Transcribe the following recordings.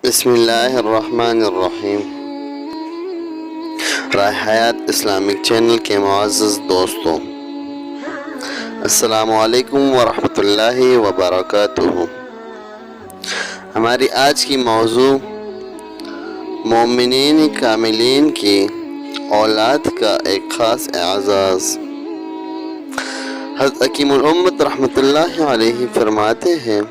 بسم اللہ الرحمن الرحیم۔ رائے حیات اسلامک چینل کے معزز دوستوں، السلام علیکم ورحمۃ اللہ وبرکاتہ۔ ہماری آج کی موضوع مومنین کاملین کی اولاد کا ایک خاص اعزاز۔ حضرت حکیم الامت رحمۃ اللہ علیہ فرماتے ہیں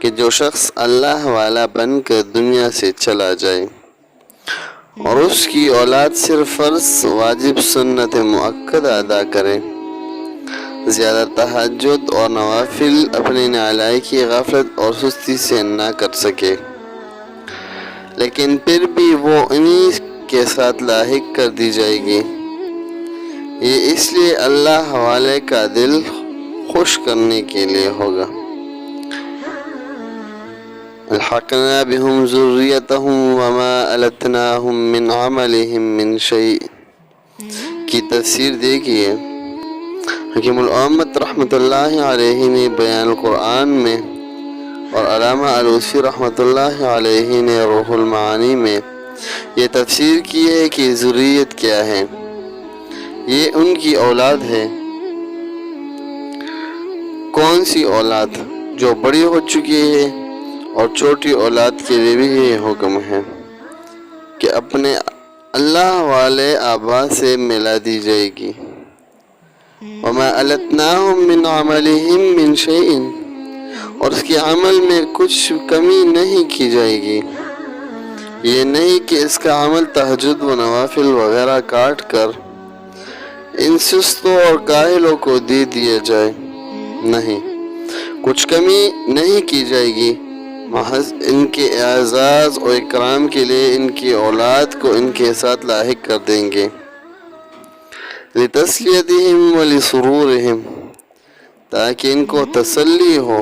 کہ جو شخص اللہ والا بن کر دنیا سے چلا جائے اور اس کی اولاد صرف فرض واجب سنت مؤکد ادا کرے، زیادہ تہجد اور نوافل اپنی نالائکی غفلت اور سستی سے نہ کر سکے، لیکن پھر بھی وہ انہی کے ساتھ لاحق کر دی جائے گی، یہ اس لیے اللہ والے کا دل خوش کرنے کے لیے ہوگا۔ الحقنا بهم ذریتهم وما التناهم من عملهم من شیء کی تفسیر دیکھیے۔ حکیم الامت رحمۃ اللہ علیہ نے بیان القرآن میں اور علامہ علوسی رحمۃ اللہ علیہ نے روح المعانی میں یہ تفسیر کی ہے کہ ذریت کیا ہے۔ یہ ان کی اولاد ہے۔ کون سی اولاد؟ جو بڑی ہو چکی ہے، اور چھوٹی اولاد کے لیے بھی یہ حکم ہے کہ اپنے اللہ والے آبا سے ملا دی جائے گی۔ وَمَا أَلَتْنَاهُمْ مِنْ عَمَلِهِمْ مِنْ شَيْءٍ، اور اس کے عمل میں کچھ کمی نہیں کی جائے گی۔ یہ نہیں کہ اس کا عمل تہجد و نوافل وغیرہ کاٹ کر ان سستوں اور کاہلوں کو دے دیا جائے، نہیں، کچھ کمی نہیں کی جائے گی، محض ان کے اعزاز و اکرام کے لیے ان کی اولاد کو ان کے ساتھ لاحق کر دیں گے، لِتَسْلِيَتِهِمْ وَلِسُرُورِهِمْ، تاکہ ان کو تسلی ہو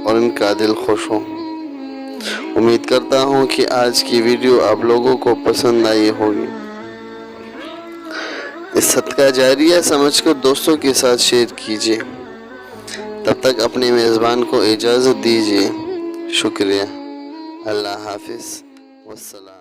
اور ان کا دل خوش ہو۔ امید کرتا ہوں کہ آج کی ویڈیو آپ لوگوں کو پسند آئی ہوگی۔ اس صدقہ جاریہ سمجھ کر دوستوں کے ساتھ شیئر کیجیے۔ تب تک اپنے میزبان کو اجازت دیجیے۔ شکریہ۔ اللہ حافظ والسلام۔